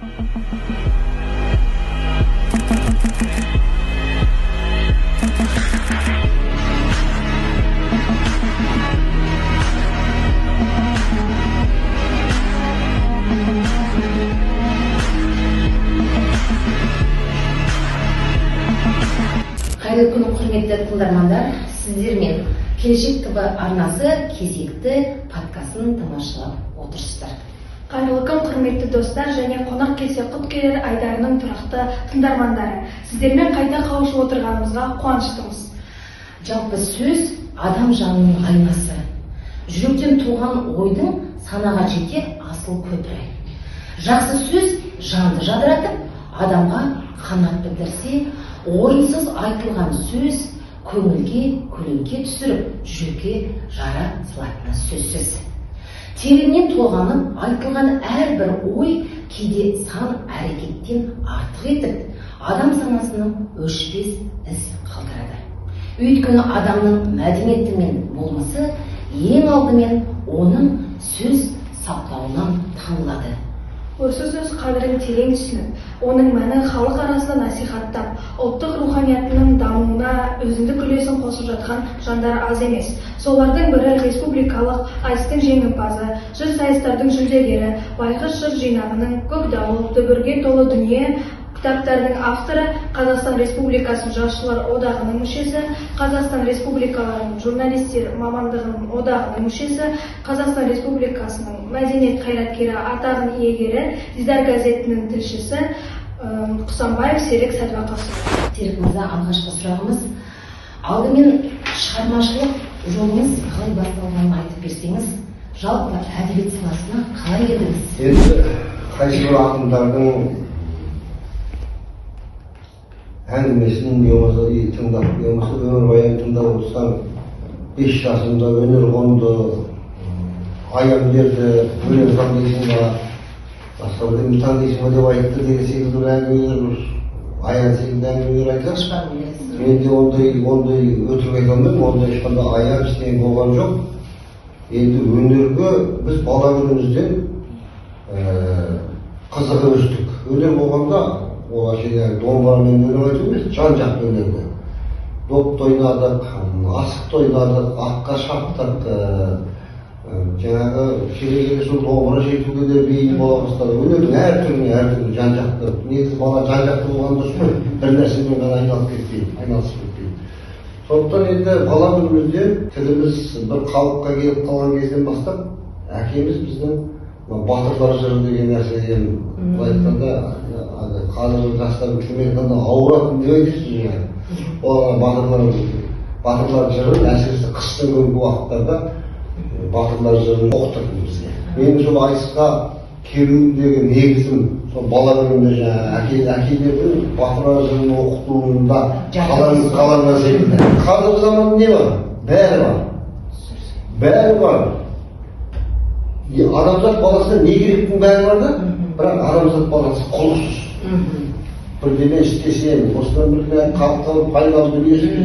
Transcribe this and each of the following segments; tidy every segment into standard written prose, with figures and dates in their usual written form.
Қайырлы күн, құрметті тыңдармандар. Сіздермен Келешек ТВ арнасы кезекті подкастын тамашалап отырсыздар. Қайырлы күн, құрметті достар және қонақ келсе құт келер айдарының тұрақты тыңдармандары. Сіздермен қайта қауышып отырғанымызға қуаныштымыз. Жалпы сөз адам жанының айнасы. Жүректен туған ойдың санаға жетер асыл көпірі. Жақсы сөз жанды жадыратып, адамға қанат білдірсе, орынсыз айтылған сөз көңілге көлеңке түсіріп, жүрекке жара салатыны сөзсіз. Тереңнен толғанып айтылған әрбір ой кейде сан әрекеттен артық етіп, адам санасының өшпес із қалдырады. Өйткені адамның мәдениеті мен болмысы ең алдымен оның сөз саптауынан танылады. Осы сөз қадірін терең түсініп, оның мәні халық арасында насихаттап, ұлттық руханиятының дамуына өзіндік үлесін қосып жатқан жандар аз емес. Солардың бірі республикалық айтыстың жеңімпазы, жыр сайыстардың жүлдегері, байғыз жыр жинағының көк дауыл, дүбірге толы дүние кітаптардың авторы, Қазақстан Республикасының Жазушылар одағының мүшесі, Қазақстан Республикаларының журналистер мамандығының одағының мүшесі, Қазақстан Республикасының мәдениет қайраткері атағының иегері, Дидар газетінің тілшісі Құсанбаев Серік Сәдуақасов. Серік мырза, алғашқы сұрағымыз, алдымен шығармашылық жолыңыз қалай басталғанын айтып берсеңіз, жалпы әдебиет саласына қалай келдіңіз? Енді қайсыбір ақындардың әңгімесін тыңдап, өмірбаянын тыңдап отырсаң, 5 жасымда өнер қонды, аян берді, өлең таңдайсың ба, басқа бірдеңе таңдайсың ба деп айтты деген секілді бір әңгімелер, аян секілді әңгімелер айтады. Менде ондай өтірік айта алмаймын, ондай ешқандай аян ештеңе болған жоқ. Енді өнерге біз бала күнімізден қызығып өстік. Өнер болғанда ол домбырамен өлең айту емес, жан-жақты өнерді. Допты ойнадық, асықты ойнадық, атқа шаптық, жаңағы келе-келе сол домбыра жетуге де бейім бола бастады. Өнердің әртүрлі жан-жақты. Негізі бала жан-жақты болған дұрыс қой, бір нәрсемен ғана айналысып кетпейді. Сондықтан енді бала күнімізден тіліміз бір қалыпқа келіп қалған кезден бастап, әкеміз біздің батырлар жыры деген нәрседен айтқанда, қазіргі жастардың тілмен айтқанда ауыратын деп айтасыз. Олар батырлар жырын әсіресе қыстың күнгі уақыттарда батырлар жырын оқытатын бізге. Менің сол айтысқа келуімдегі негізім сол бала күнімде әкелердің батырлар жырын оқытуында қалған секілді. Қазіргі заманда не бар? Бәрі бар. Адамзат баласына не керектің бәрі бар да, бірақ адамзат баласы құлықсыз. Бірдеңе істесем, осыдан бірдеңе қапталып пайдалы дүниесін.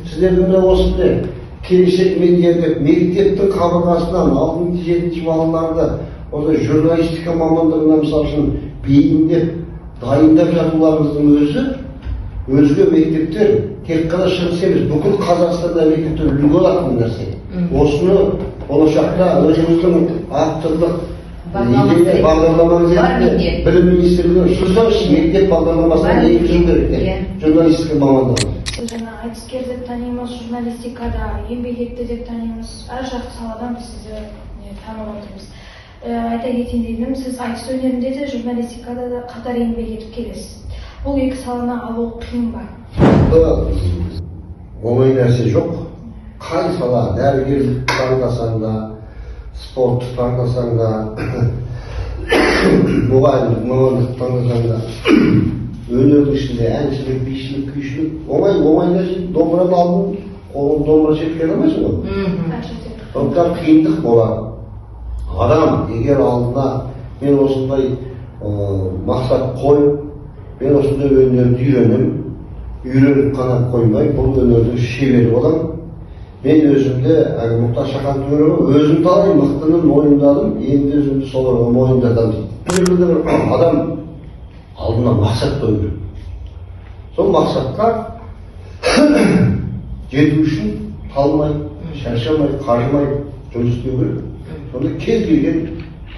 Сіздердің де осы біле, келешек мектептің қабырғасынан 6-7 балаларды осы журналистика мамандығына мысал үшін бейімдеп, дайындап жатуларыңыздың өзге мектептер тек қана шығыс емес, бүкіл Қазақстанда мектептер үлгі алатын нәрсе. Осыны болашақта өзіміздің авторлық бағдарламамыз білім министрлігінің сөзі мектеп бағдарламасына енгізу керек. Журналистика мамандығы. Жаңа айтыскер деп танимыз, журналистикада еңбек етті деп танимыз. Әр жақты саладан біз сізді танып отырмыз. Айта кетейін дегенім, сіз айтыс өнерінде де, журналистикада да қатар еңбек етіп келесіз. Бұл екі саланы алу қиын ба? Оңай нәрсе жоқ. Қай сала, дәрігерлік таңдасаң да, спорт таңдасаң да, мұғалімдік мамандық таңдасаң да, өнердің ішінде әншілік, бишілік, күйшілік оңай нәрсе. Домбыраны алдың, қолын домбыра шерткен алмайсың ғой. Сондықтан қиындық болады. Адам егер алдына мен осындай мақсат қойып, мен осындай өнерді үйреніп қана қоймай, бұл өнердің шебері боламын. Мен өзімді, Мұхтар Шахан Төреғали, өзім талай мықтыны мойындадым, енді өзімді соларға мойындатамын дейді. Бұл жерде бір адам алдына мақсат қою керек. Сол мақсатқа жету үшін талмай, шаршамай, қажымай жұмыс істеу керек. Сонда кез келген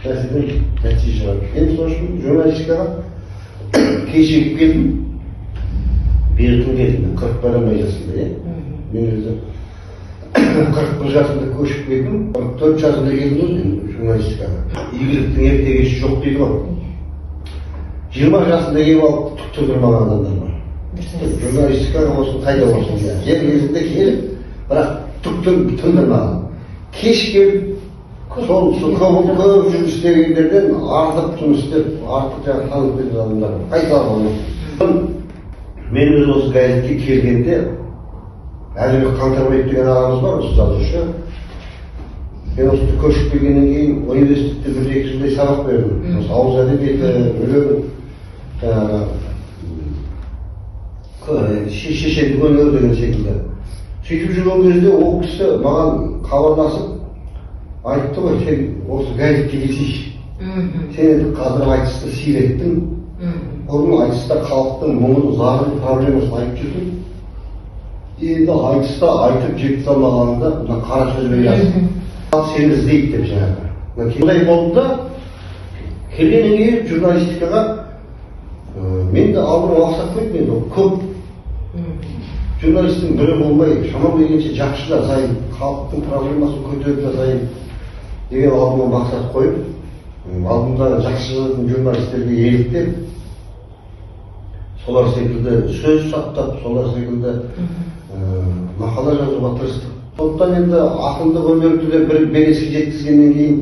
нәрседен нәтиже шығады. Мен сол үшін журналистикаға кешігіп келдім. Бертін келдім. 40 барамай жасында, мен өзі 41 жасында көшіп келдім. 44 жасында келдім мен журналистикаға. Игіліктің ертегісі жоқ дейді ғой. 20 жасында келіп алып түк тудырмаған адамдар бар. Журналистикаға болсын, қайда болсын. Жер кезінде келіп, бірақ түк тындырмаған. Кеш келіп, сол көп жұмыс істегендерден артық жұмыс істеп, артық жаңағы танып кеткен адамдар бар. Қайда болсын. Мен өзі осы газетке келгенде, Әлібек Қаңтарбаев деген ағамыз бар, осы жазушы. Мен осы көшіп келгеннен кейін университетте 1-2 жылдай сабақ бердім. Осы ауыз әдебиеті, өлең, шешендік өнер деген секілді. Сөйтіп жүрген кезде ол кісі маған хабарласып айтты ғой, сен осы газетке келсейші. Сен енді қазір айтысты сиреттің. Оның айтыста халықтың мұңын, зарын, проблемасын айтып жүрдің. Енді айтыста айтып жеткізе алмағанында мына қара сөзбен жазды. Сені іздейді деп жаңағы. Сондай болды да, келгеннен кейін журналистикаға мен де алдыма мақсат қойдым, енді көп журналистің бірі болмай, шамам келгенше жақсыда сайын, халықтың проблемасын көтеріп жасайын деген алдыма мақсат қойып, алдымдағы жақсы жазатын журналистерге еліктеп, солар секілді сөз сақтап, солар секілді мақала жазуға тырыстық. Сондықтан енді ақындық өнерді де бір белеске жеткізгеннен кейін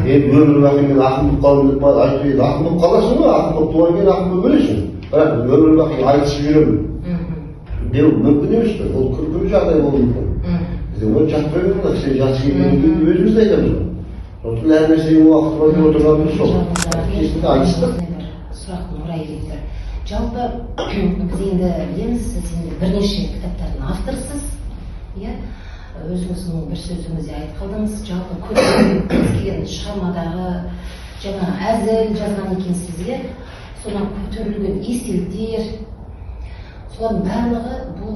енді өмір бақи мен ақын болып қалдым деп айтып еді. Ақын болып қаласың ғой, ақын болып туған кейін ақын болып өлесің. Бірақ өмір бақи айтысып жүремін деу мүмкін емес қой. Ол күлкілі жағдай болуы мүмкін. Бізде оны жатпай бермейді, сен жасы келгеннен кейін өзіміз де айтамыз ғой. Сондықтан әр нәрсенің уақыты бар деп отырғанымыз сол. Кезінде айтыстық. Сұрақтың орайы келді. Жалпы біз енді білеміз, сіз енді бірнеше кітаптардың авторсыз, иә? Өзіңіздің бір сөзіңізде айтып қалдыңыз, жалпы көптеген келген шығармадағы жаңа әзіл жазған екенсіз, иә? Содан көтерілген естеліктер, солардың барлығы бұл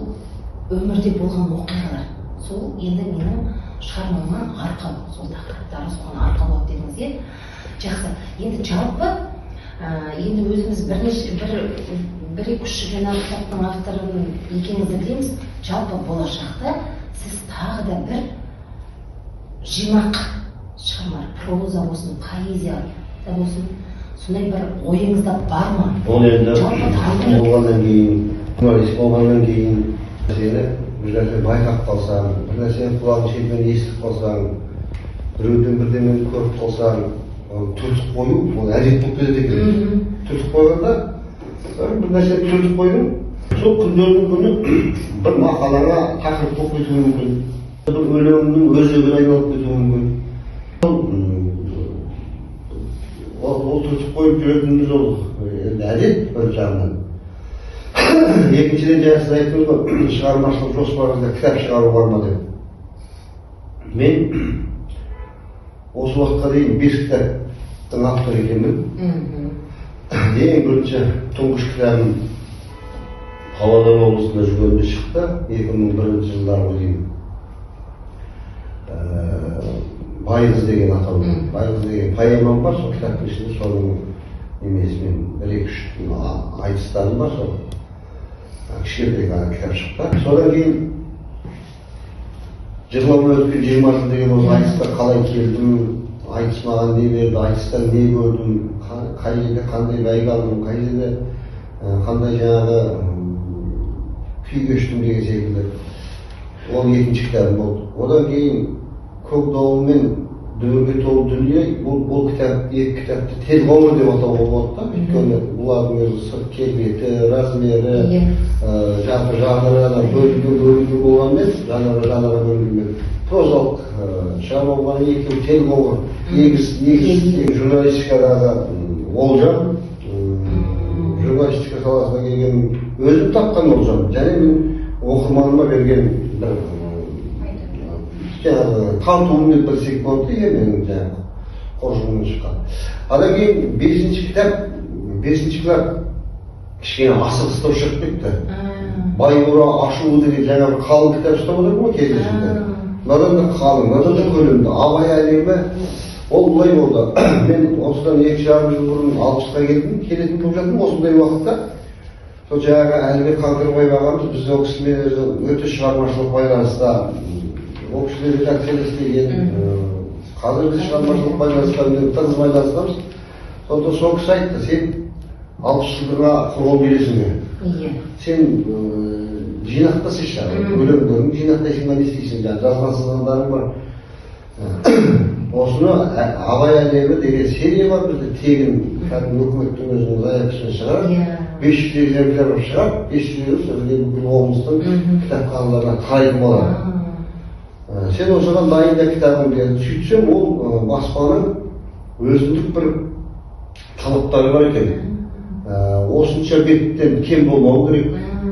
өмірде болған оқиғалар. Сол енді менің шығармама арқау, сол тақырыптары соған арқау болып дедіңіз, иә? Жақсы. Енді жалпы енді өзіміз бір-екі жаңағы кітаптың авторын екеніңізді білеміз. Жалпы болашақта сіз тағы да бір жинақ шығарма, проза болсын, поэзия болсын, сондай бір ойыңызда бар ма? Ол енді болғаннан кейін, журналист болғаннан кейін сені бір нәрсе байқап қалсаң, бір нәрсені құлағың шетінен естіп қалсаң, біреуден бірдемені көріп қалсаң, түртіп қою, ол әдет болып келеді екен. Түртіп қойғанда, бір нәрсені түртіп қойдың, сол күндердің күні бір мақалаға тақырып болып кетуі мүмкін. Бір өлеңнің өзегіне айналып кетуі мүмкін. Ол түртіп қойып жүретініміз ол әдет бір жағынан. Екіншіден жаңа сіз айттыңыз ғой, шығармашылық жоспарыңызда кітап шығару бар ма деп. Мен осы уақытқа дейін 5 кітаптың авторы екенмін. Ең бірінші тұңғыш кітабым Павлодар облысында жүргенде шықты, 2001 жылдарға дейін. Байғыз деген атаумен. Байғыз деген поэмам бар, сол кітаптың ішінде соның немесімен 1-2 айтыстарым бар, сол кішкентай ғана кітап шықты. Содан кейін 20 өткен 20 жыл деген осы айтысқа қалай келдім, айтыс маған не берді, айтыстан не көрдім, қай жерде қандай бәйге алдым, қай жерде қандай жаңағы күй кештім деген секілді. Ол екінші кітабым болды. Одан кейін көк дауылмен дүбірге толы дүние, бұл кітап, екі кітапты тел ғұмыр деп атауға болады да. Өйткені бұлардың өзі сырт келбеті, размері, жалпы жанрына бөлінген болғанмен, жанрға бөлінген. Прозалық шығарма болған екеуі тел ғұмыр. Негіз журналистикадағы олжам, журналистика саласына келген өзім тапқан олжам. Және мен оқырманыма берген бір тантуым деп білсек болады, менің жаңағы қоржынымнан шыққан. Одан кейін 5-ші кітап кішкене асығыстау шығып кетті. Байбұра ашуы деген жаңа бір қалың кітап ұстап отыр ма кездесінде. Мынадан да қалың, мынадан да көлемді. Абай әлемі ол былай болды. Мен осыдан 2,5 жыл бұрын 60-қа келдім, келетін болып жаттым осындай уақытта. Сол жаңағы Әлібек Қаңтарбаев ағамыз біз ол кісімен өте шығармашылық байланыста, ол кісілер редакцияда істеген, қазір біз шығармашылық байланыста тығыз байланысамыз. Сонда сол кісі айтты, сен 60 жылдарға құрбан бересің бе? Сен жинақтасың, өлеңдерін жинақтайсың ба, не істейсің, жазған сызғандарың бар. Осыны Абай әлемі деген серия бар бізде, тегін кәдімгі өкіметтің өзінің заявкасымен шығарып, 500 экземпляр шығарып, 500 сөзге бүкіл облыстың кітапханаларына тарайтын болады. Сен осыған дайында кітабың деді. Сөйтсем, ол баспаның өзіндік бір талаптары бар екен. Осынша беттен кем болмау керек,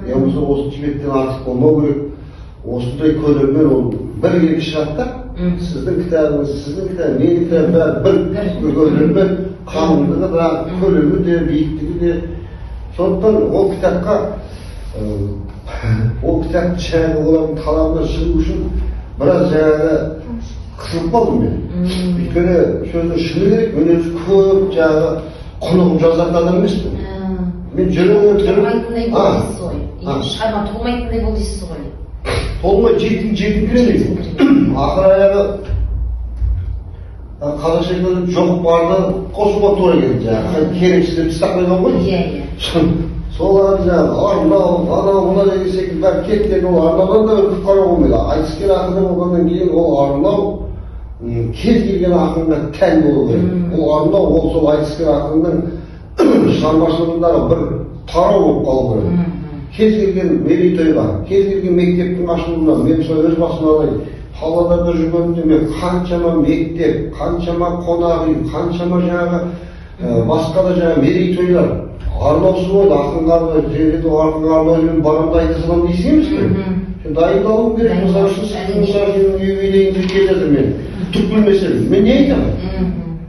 яғни осынша беттен артық болмау керек. Осындай көлеммен ол бір екі шығады. Сіздің кітабыңыз, менің кітабым бір көлеммен, қалыңдығы да, көлемі де, биіктігі де. Сондықтан ол кітапқа, ол кітапты жаңағы олардың талабына шығу үшін біраз жаңағы қысылып қалдым мен. Өйткені сөздің шыны керек, мен өзі көп жаңағы құнығып жазатын адам емеспін. Мен толмайтындай бол дейсіз ғой. Шығарма толмайтындай бол дейсіз ғой. Толмай жетім кіремейді. Ақыр аяғы қазақша айтқанда жоқ барды қосуға тура келді жаңағы. Керексіздерді ұстап қойған ғой. Соларды жаңағы арнау, анау, мына деген секілді бәрі кеткен ол арнаудан да үркіп қарауға болмайды. Айтыскер ақын болғаннан кейін ол арнау кез келген ақынға тән болу керек. Ол арнау ол сол айтыскер ақынның шығармашылығындағы бір тарау болып қалу керек. Кез келген мерейтойға, кез келген мектептің ашылуына, мен сол өз басыма алайын, Павлодарда жүргенімде мен қаншама мектеп, қаншама қонақ үй, қаншама жаңағы басқа да жаңағы мерейтойлар арнаусыз болды, ақынға арнаумен барымды айта саламын дейсің емес пе? Сен дайындалуым керек, мысалы үшін юбилейіңді келе жатыр мен, түк білмесем, мен не айтамын?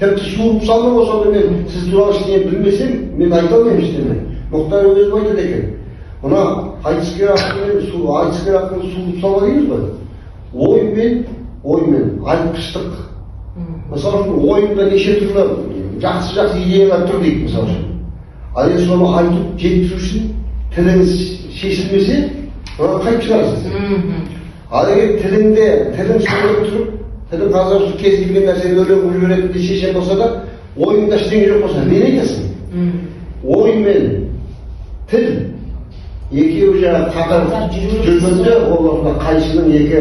Тіпті суырып салдым болса да мен сіз туралы ештеңе білмесем, мен айта алмаймын ештеңе. Мұхтар өзім айтады екен. Мына айтыскер ақынды суырып сала дейміз ғой. Оймен, айтқыштық. Мысалы үшін ойында неше түрлі жақсы идеялар тұр дейді мысалы үшін. Ал енді соны айтып жеткізу үшін тіліңіз шешілмесе, оны қайтып шығарасыз. Ал егер тілің сөйлеп тұрып, тілің қазір кез келген нәрсені өлең қылып жіберетін де шешен болса да, ойында ештеңе жоқ болса, не айтасың? Ой мен тіл екеуі жаңағы қатар жүргенде оларда қайшының екі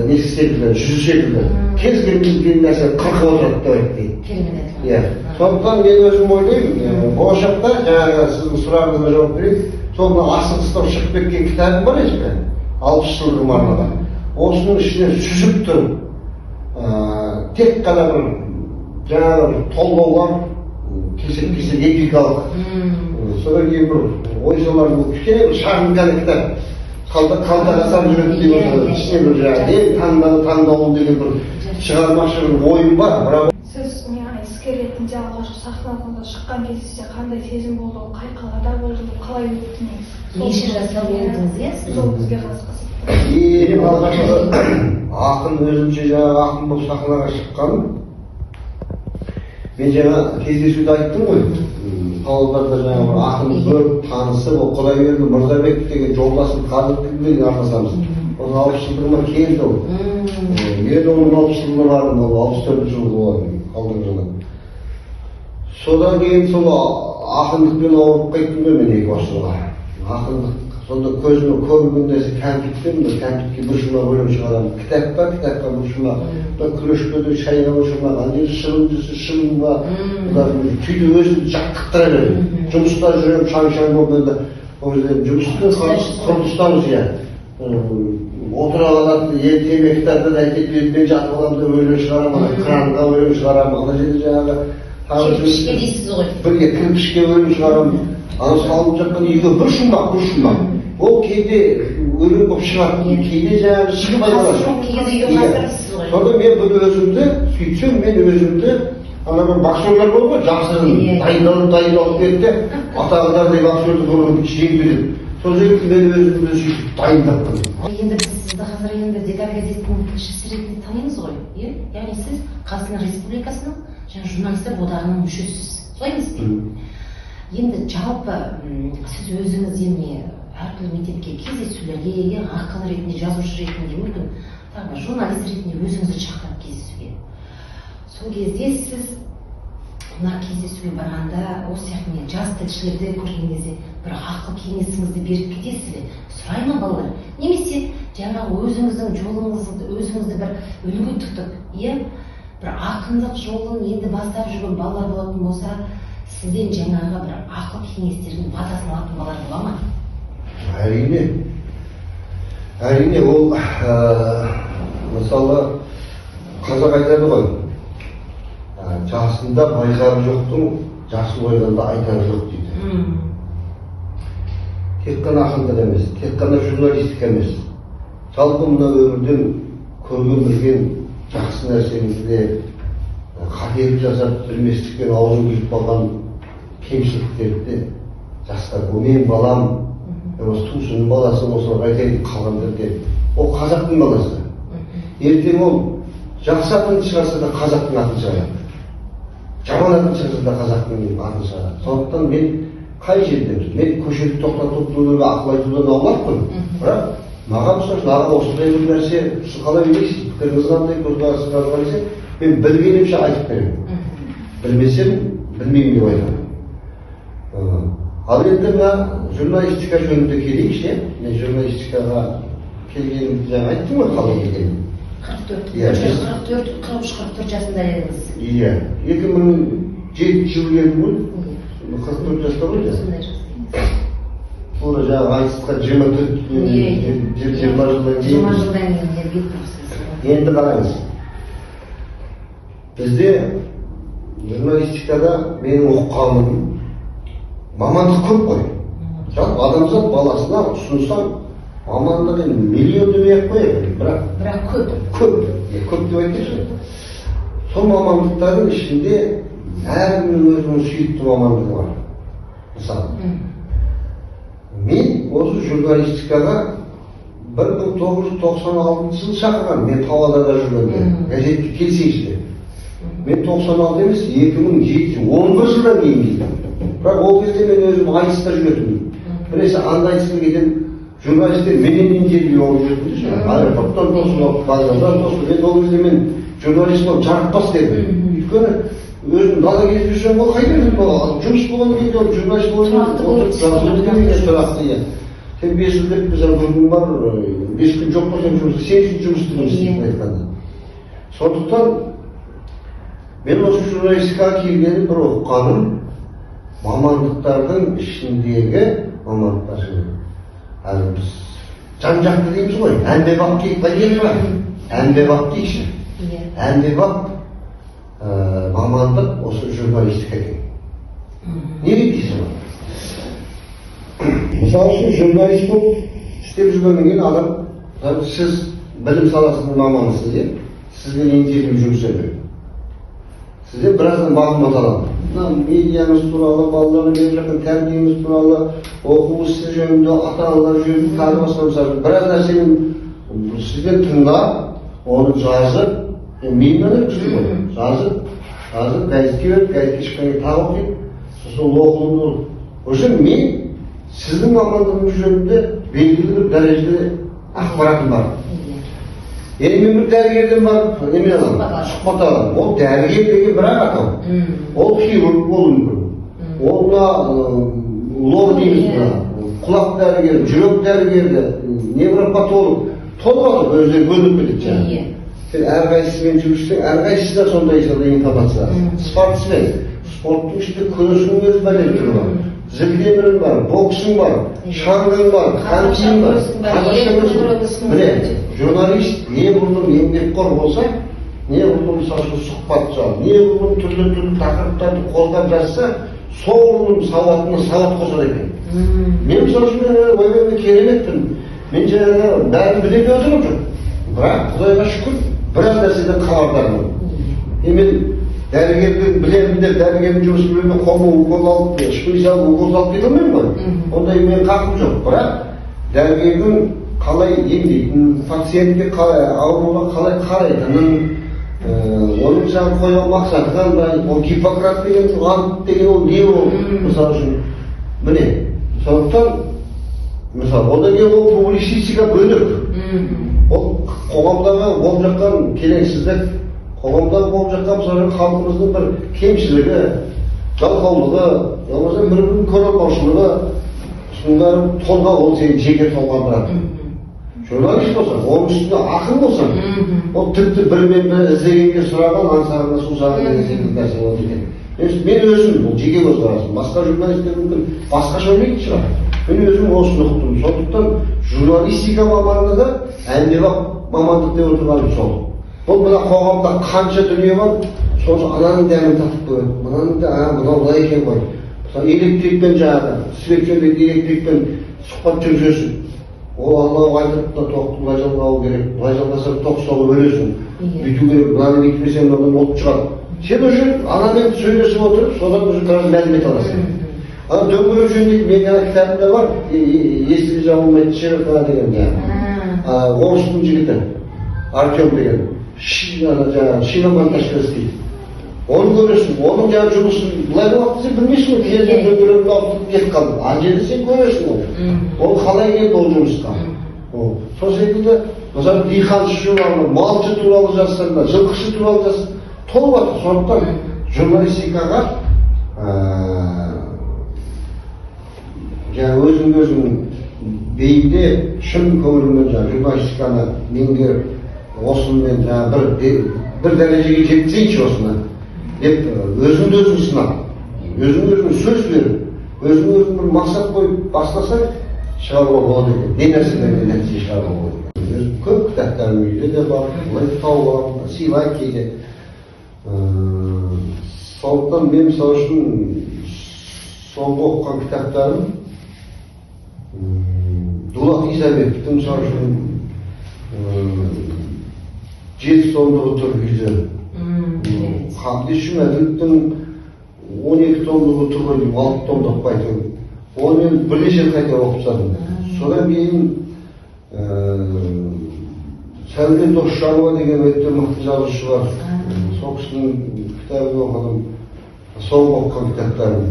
несі секілді, жүзі секілді. Кез келген нәрсе қырқып отырады деп айтты. Сондықтан мен өзім ойлаймын, болашақта жаңағы сіздің сұрағыңызға жауап берейін. Сол асығыстау шығып кеткен кітабым бар ешкі, 60 жылғы арнада. Осының ішінен сүзіп тұрып, тек қана бір жаңағы толғаулар, кесек эпикалық. Содан кейін бір ойшылар кішкене бір шағын ғана кітап қалтағасам жүретін деп отырады. Ішіне бір жаңағы таңдаулы деген бір шығармашылық ойым бар. Сіз айтыскер ретінде алғашқы сахналарда шыққан кезде қандай сезім болды, қай қалада болды, қалай өтті негізі? Неше жаста болдыңыз, иә? Сол бізге қызық. Ең алғашқы ақын өзімше жаңағы ақын болып сахнаға шыққаным. Мен жаңа кездесуде айттым ғой. Павлодарда жаңағы бір ақын көріп, танысып, Құдайберді Мырзабеков деген жолдасын қазір кіммен араласамыз. Оның 60 жылдығына келді ол. Енді оның 60 жылдығына бардым, ол 64 жыл болатын, алдыңғы жылы. Содан кейін сол ақындықпен ауырып қайттым ғой мен 2 жылға. Ақындық, сонда көзіме көрінген нәрсе кәмпитпен, кәмпитке бір шумақ өлең шығарамын. Кітапқа бір шумақ, күрешпеде шайға бір шумақ, шылым десе шылым ба, сөйтіп өзімді жаттықтыра беремін. Жұмыста жүремін, шаң-шаң болып енді, ол кезде жұмыспен құрылыстамыз иә. Отыра қалады, темекі тартады, әкетіп мен жатып аламын да өлең шығарамын, кранға өлең шығарамын, ана жерде жаңағы кірпішке дейсіз ғой. Бірге кірпішке өлең шығарамын. Ана салынып жатқан үйге бір шумақ. Ол кейде өлең болып шығады, кейде жаңағы шығып айналады. Кейде үйге қастырыпсыз ғой. Сонда мен бір өзімді, сөйтсем мен өзімді ана бір боксерлар болды ғой, жақсы дайындалып кетті, атағыдар деп боксерді соның жеңіп сол жерде мен өзімді сөйтіп дайындап қойдым. Енді біз сізді қазір енді деталь газеттің тілшісі ретінде танимыз ғой, иә? Яғни сіз Қазақстан Республикасының және журналистер одағының мүшесісіз. Солай емес пе? Енді жалпы сіз өзіңіз енді әртүрлі мектепке кездесулерге, ақын ретінде, жазушы ретінде, мүмкін тағы журналист ретінде өзіңізді шақырып кездесуге. Сол кезде сіз мына кездесуге барғанда осы сияқты жас тілшілерді көрген кезде бір ақыл кеңесіңізді беріп кетесіз бе? Сұрай ма балалар? Немесе жаңағы өзіңіздің жолыңызды, өзіңізді бір үлгі тұтып, иә? Бір ақындық жолын енді бастап жүрген балалар болатын болса, сізден жаңағы бір ақыл кеңестердің батасын алатын балалар бола ма? Әрине, ол мысалы қазақ айтады ғой, жасында байқары жоқтың, жасы ойғанда айтары жоқ дейді. Тек қана ақындық емес, тек қана журналистика емес. Жалпы мына өмірден көрген білген жақсы нәрсемізде қателік жасап білместікпен аузын күйіп қалған кемшіліктерді жастар, ол менің балам, осы туысының баласы осылар айтайын қалғандарды, ол қазақтың баласы. Ертең ол жақсы атын шығарса да қазақтың атын шығарады. Жаман атын шығарса да қазақтың атын шығарады. Сондықтан мен қай жердеміз? Мен көшеде тоқтатып тұруға ақыл айтудан аулақпын. Бірақ маған мысалы аға осындай бір нәрсе, сіз қалай ойлайсыз? Пікіріңіз қандай, көзқарасыңыз қалай десе, мен білгенімше айтып беремін. Білмесем, білмеймін деп айтамын. Ал енді мына журналистика жөнінде келейікші, мен журналистикаға келгенімді жаңа айттым ғой, қалай келгенім. 43-44 жасында едіңіз. Иә, 2007 жылы едім ғой, 44 жаста ғой да. Сондай жаста. Тура жаңағы айтысқа 20 жылдан кейін. 20 жылдан кейін беттіңіз. Енді қараңыз. Бізде журналистикада менің оқығаным мамандық көп қой. Жалпы адамзат баласына ұсынсаң мамандық енді миллион демей-ақ қояды, бірақ көп. Көп деп айтайықшы. Сол мамандықтардың ішінде әркімнің өзінің сүйікті мамандығы бар. Мысалы, мен осы журналистикаға 1996 жылы шақырған, мен Павлодарда жүргенде, газетке келсейші деп. Мен 96 емес, 2007, 11 жылдан кейін келдім. Бірақ ол кезде мен өзім айтыста жүретінмін. Біресе анда айтысқа кетем, журналистер менен интервью алып жүретін. Аэропорттан тосын, базардан тосын. Мен ол кезде мен журналист болып жарықпас дедім. Өйткені өзім дала кезіп жүрсем, ол қайда жүрмін? Жұмыс болған кезде журналист болған тұрақты. Сен 5 жыл деп біз күнің бар, 5 күн жоқ болсаң жұмысты, сен үшін жұмыс істеймін айтқанда. Сондықтан мен осы журналистикаға келгенім бір оқығаным, мамандықтардың ішіндегі мамандықтар жайлы. Әлі біз жан-жақты дейміз ғой, әмбебап келіп бар. Әмбебап дейші. Әмбебап мамандық осы журналистика екен. Не дейсіз ба? Мысалы үшін журналист болып істеп жүргеннен кейін адам, сіз білім саласының маманысыз, сізге интервью жүргізеді. Сізден біраздан мағлұмат аламын. Медиамыз туралы, балаларға беріп жатқан тәрбиеміз туралы, оқу ісі жөнінде, ата-аналар жөнінде, тағы басқа мысалы біраз нәрсені сізден тыңдап, оны жазып, менімен өткізді ғой. Жазып, газетке беріп, газетке шыққаннан тағы оқиды, сосын оқылымды. Уже мен сіздің мамандығыңыз жөнінде белгілі бір дәрежеде ақпаратым бар. Енді мен бір дәрігерден барып, немен аламын, сұхбат аламын. Ол дәрігер деген бір-ақ атау. Ол хирург болуы мүмкін. Ол лор дейміз бұна, құлақ дәрігері, жүрек дәрігері, невропатолог, толық атау, өздері бөлініп кетеді жаңағы. Сен әрқайсысымен жүрсең, әрқайсысы да сондай информация. Спортсмен, спорттың ішінде күресің өз бәлен түрі бар. Зілтемірің бар, боксың бар, шаңғың бар, хоккейің бар, міне, журналист не бұрын еңбекқор болса, не бұрын сұхбат жауып, не бұрын түрлі тақырыптарды қозғап жазса, сол сауатына сауат қосады екен. Мен мысалы үшін ойбай кереметпін. Мен жаңағы бәрін біле отырмын жоқ. Бірақ Құдайға шүкір біраз нәрседен хабардармын. Мен Дәрігердің білемін деп, дәрігердің жұмыс білемін, қолы укол алып, шприц алып, укол алып кете алмаймын ғой. Ондай мен қақым жоқ. Бірақ дәрігердің қалай емдейтінін, пациентке ауруға қалай қарайтынын, оның саған қойған мақсаты қандай, ол Гиппократ деген ант деген ол не ол, мысалы үшін, міне, сондықтан, мысалы, одан кейін ол публицистика бөлек. Ол қоғамдағы болып жатқан келеңсіздік, қоғамдағы болып жатқан мысалы халқымыздың бір кемшілігі, жалқаулығы, болмаса бір-бірін көре алмаушылығы, соның бәрі толғау, ол сенің жеке тұлғаңда. Журналист болсаң, оның үстінде ақын болсаң, ол тіпті бірімен-бірі іздегенге сұраған, аңсағанға сусаған деген секілді нәрсе болады екен. Мен өзім, бұл жеке көзқарасым, басқа журналистер мүмкін басқаша ойлайтын шығар. Мен өзім осыны ұқтым. Сондықтан журналистика мамандығы әмбебап мамандық деп отырғаным сол. Бұл мына қоғамда қанша дүние бар, сосын ананың дәмін татып көреді. Мынаның да, мынау былай екен ғой. Мысалы электрикпен жаңағы, свечермен электрикпен сұхбат жүргізесің. Ол Аллах айтып та тоқты былай жалғау керек, былай жалғасаң тоқ соғып өлесің. Бүйту керек, мынаны бүйтпесең мынадан от шығады. Сен уже анамен сөйлесіп отырып, содан уже қазір мәлімет аласың. Ана дөңгелек жөніндегі менің кітабымда бар, есігі жабылмайтын широка деген жаңағы. Орыстың жігіті, Артем деген, шиномонтажка істейді. Оны көресің, оның жаңағы жұмысын былай болыпты сен білмейсің ғой, кезінде дөңгелегін алып кетіп қалды. Ана жерде сен көресің оны. Ол қалай келді ол жұмысқа. Сол секілді, мысалы диқаншы журналы, малшы туралы жазсаң да, жылқышы туралы жазсаң, толып жатыр. Сондықтан журналистикаға жаңағы өзің бейімдеп, шын көңілмен жаңағы журналистиканы меңгеріп, осымен жаңағы бір дәрежеге жетсейші осыны деп өзіңді сынап, өзің сөз беріп, өзің бір мақсат қойып бастасаң шығаруға болады екен. Не нәрселерден нәтиже шығаруға болады екен. Көп кітаптарым үйде де бар, былай тауып аламын, сыйлайды кейде. Сондықтан мен мысалы үшін соңғы оқыған кітаптарым Дулат Исабековтың мысалы үшін 7 томдығы тұр үйде. Қабдеш Жұмаділовтың 12 томдығы тұр ғой деймін, 6 томдық байтын. Оны мен бірнеше қайта оқып тастадым. Содан кейін Сәуле Досжанова деген өте мықты жазушы бар. Сол кісінің кітабын оқыдым. Соңғы оқыған кітаптарым.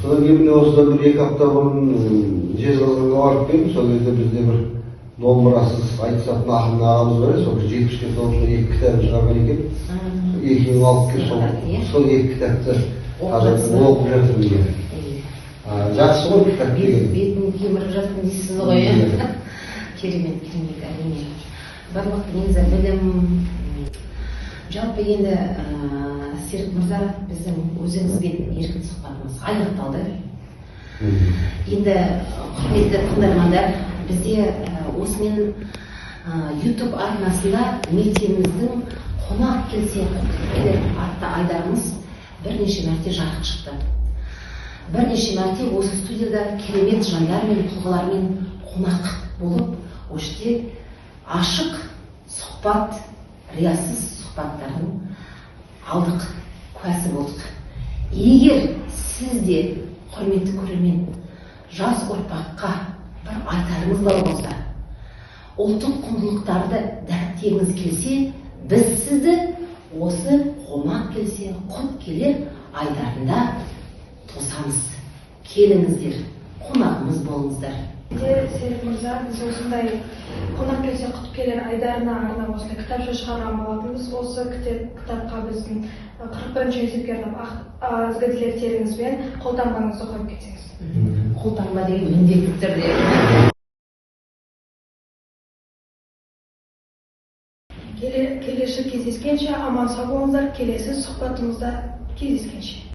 Содан кейін осыдан бір 2 апта бұрын Жезқазғанға барып келдім. Сол кезде бізде бір домбырасыз айтысатын ақын ағамыз бар еді. Сол 70-ке толып 2 кітабын шығарған екен. Екеуін алып келіп сол 2 кітапты қазір оқып жатырмын деген. Жақсы ғой кітап деген. Бетін кеміріп жатырмын дейсіз ғой. Керемет, әрине. Барлық негізі білім. Жалпы енді Серік мырза, біздің өзіңізбен еркін сұхбатымыз аяқталды. Енді құрметті тыңдармандар, бізде осымен YouTube арнасында мектебіміздің қонақ келсе құттықтап келер атты айдарымыз бірнеше мәрте жарық шықты. Бірнеше мәрте осы студияда керемет жандармен, тұлғалармен қонақ болып, өште ашық сұхбат, риясыз сұхбаттардың алдық, куәсі болдық. Егер сізде, құрметті көрермен, жас ұрпаққа бір айтарыңыз бар болса, ұлттық құндылықтарды дәріптегіңіз келсе, біз сізді осы қонақ келсе, құт келер айдарында тосамыз. Келіңіздер, қонағымыз болыңыздар. Серік мырза, біз осындай қонақ келсе құт келер айдарына арнап осындай кітапша шығарған болатынбыз. Осы кітапқа біздің 41-ші есепкердің ізгі тілектеріңізбен қолтаңбаңызды қойып кетсеңіз. Қолтаңба деген міндетті түрде. Келесі кездескенше аман сау болыңыздар, келесі сұхбатымызда кездескенше.